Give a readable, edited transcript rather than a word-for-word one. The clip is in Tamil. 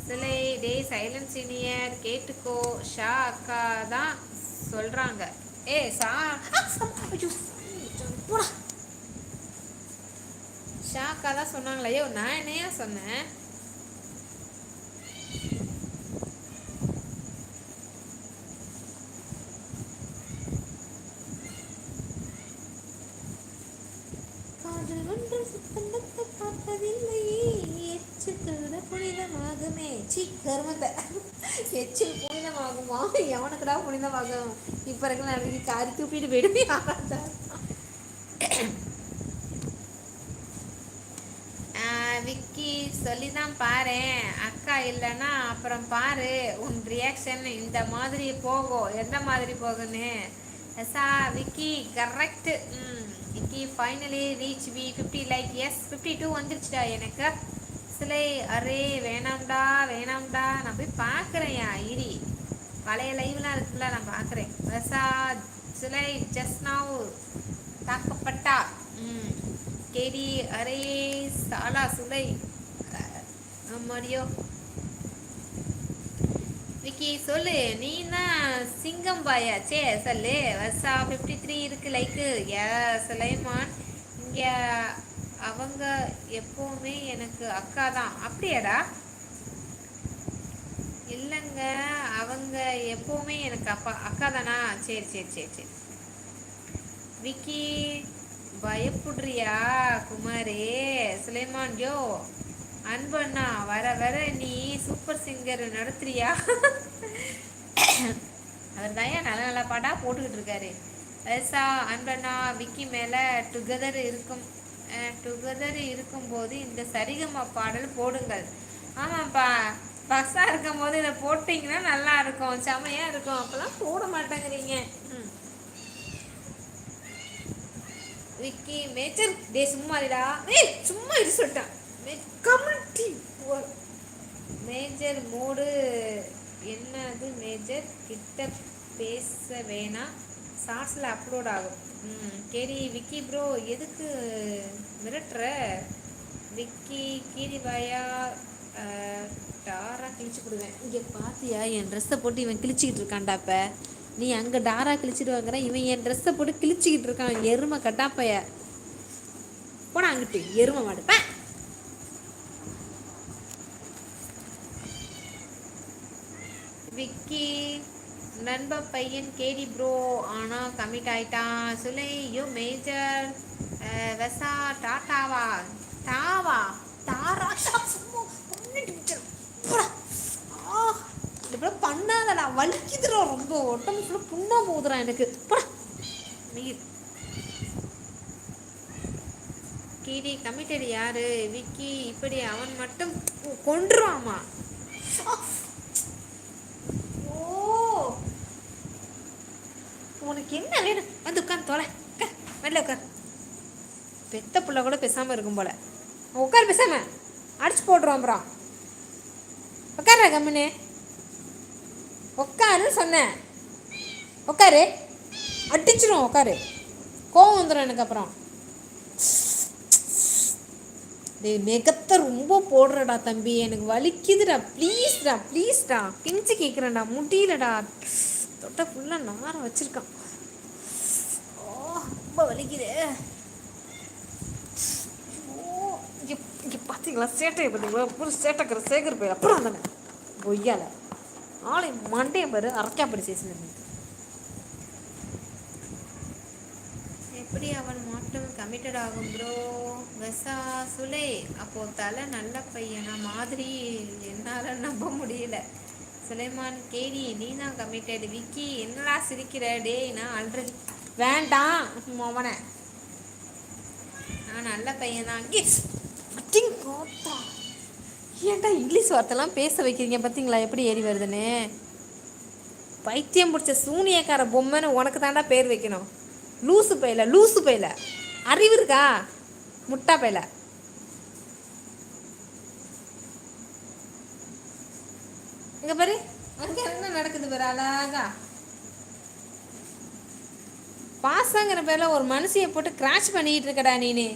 சிலை டே சைலன்ஸ் சீனியர் கேட்டுக்கோ ஷா அக்கா தான் சொல்றாங்க. ஏ சா போடா. ஷா அக்கா தான் சொன்னாங்களே. ஐயோ நான் என்னையா சொன்னேன்? புனிதமாகுமே சி கருமத்தை எச்சில் புனிதமாகுமா? எவனுக்குடா புனிதமாகும்? இப்ப இருக்க நடக்கு காரி தூப்பிட்டு போயிடுவேன். விக்கி சொல்லிதான் பாரு, அக்கா இல்லைன்னா அப்புறம் பாரு உன் ரியாக்ஷன் இந்த மாதிரி போகும். எந்த மாதிரி போகுன்னு. எஸ்ஸா Vicky correct. Vicky finally reach we 50 like. Yes 52 வந்துருச்சுடா எனக்கு. சிலை அரே வேணாம்டா வேணாம்டா. நான் போய் பார்க்குறேன். இரி பழைய லைவ்லாம் இருக்குல்ல, நான் பார்க்குறேன். எஸ்ஸா சிலை ஜஸ்ட் நவ் தாக்கப்பட்டா. கேடி அரே சாலா சுலை மடியோ. விக்கி சொல்லு, நீ தான் சிங்கம் பாயா? சே சொல்லு. வர்ஷா 53 இருக்கு லைக்கு. சுலைமான் இங்கே அவங்க எப்போவுமே எனக்கு அக்கா தான். அப்படியாடா? இல்லைங்க, அவங்க எப்போவுமே எனக்கு அக்கா தானா? சரி சரி சரி சரி. விக்கி பயப்படுறியா குமாரே? சுலைமான் ஜோ அன்பண்ணா வர வர நீ சூப்பர் சிங்கர் நடத்துறியா? அவர் தான் நல்ல நல்ல பாட்டா போட்டுக்கிட்டு இருக்காரு. வயசா அன்பண்ணா விக்கி மேலே டுகெதர் இருக்கும்போது இந்த சரிகமா பாடல் போடுங்கள். ஆமாப்பா, பஸ்ஸாக இருக்கும் போது இதை போட்டிங்கன்னா நல்லா இருக்கும், செமையாக இருக்கும். அப்போல்லாம் போட மாட்டேங்கிறீங்க. விக்கி மேஜர் டே சும்மாடா. சும்மா இது சொல்லிட்டான். கமெண்ட்ரி மேஜர் மூடு என்னது? மேஜர் கிட்ட பேச வேணாம், ஷார்ட்ஸில் அப்லோட் ஆகும். கேரி விக்கி ப்ரோ எதுக்கு மிரட்டுற? விக்கி கீரிவாயா டாரா கிழிச்சு கொடுவேன். இங்கே பார்த்தியா என் ட்ரெஸ்ஸை போட்டு இவன் கிழிச்சிக்கிட்டு இருக்கான்டா. இப்போ நீ அங்கே டாரா கிழிச்சிட்டு வாங்குற, இவன் என் ட்ரெஸ்ஸை போட்டு கிழிச்சிக்கிட்டு இருக்கான். எருமை கட்டாப்பைய போனா அங்கிட்டு எருமை மாடுப்பேன். விக்கி நண்ப பையன் கேடி ப்ரோ ஆனா கமிட் ஆயிட்டான். சுலை யோ மேஜர் வெசா டாட்டாவா டாவா தாரா இப்படி பண்ணாதடா, வலிக்குதுடா ரொம்ப. உடம்பு ஃபுல்லாக புண்ணா போகுதுடா எனக்கு. கீடி கமிட்டட் யாரு? விக்கி இப்படி அவன் மட்டும் கொன்றுவாமா? உனக்கு என்ன வேணும்? வந்து உட்காந்து தொலை. வெளில உட்கார். பெத்த புள்ள கூட பேசாமல் இருக்கும் போல. உட்கார் பேசாம, அடிச்சு போட்டுருவோம் அப்புறம். உட்கார கம்முன்னு உட்காருன்னு சொன்னேன். உட்காரு, அடிச்சிடும். உட்காரு, கோவம் வந்துடும் எனக்கு அப்புறம். நெகத்தை ரொம்ப போடுறடா தம்பி, எனக்கு வலிக்குதுடா. ப்ளீஸ்டா ப்ளீஸ்டா, பிஞ்சு கேட்குறேன்டா, முடியலடா. தொட்டை ஃபுல்லாக நாரம் வச்சிருக்கான். ரொம்ப வலிக்குது. இங்கே பார்த்தீங்களா சேட்டையை? பார்த்தீங்களா ஒரு சேட்டைக்கிற சேகர் போய் அப்புறம் தானே பொய்யால ஆளை மண்டையை பாரு அரைக்காப்படி சேசினு. எப்படி அவன் மட்டும் கமிட்டட் ஆகும் ப்ரோ? வெசா சுலே அப்போ தலை நல்ல பையனா மாதிரி என்னால் நம்ப முடியல. சுலைமான் கேடி நீ தான் கமிட்டட். விக்கி என்னடா சிரிக்கிற? டே நான் ஆல்ரெடி வேண்டாம் மோவனை, நான் நல்ல பையன் தான். ஏன்டா இங்கிலீஷ் வார்த்தைலாம் பேச வைக்கிறீங்க? பார்த்தீங்களா எப்படி ஏறி வருதுன்னு? பைத்தியம் பிடிச்ச சூனியக்கார பொம்மைன்னு உனக்கு தாண்டா பேர் வைக்கணும். லூசு பையில அறிவு இருக்கா? முட்டா பையில. இங்க பாரு, அங்க என்ன நடக்குது பாரு அழகா. பாசங்கிற பேர்ல ஒரு மனுஷியை போட்டு கிராஷ் பண்ணிட்டு இருக்கடா நீனு.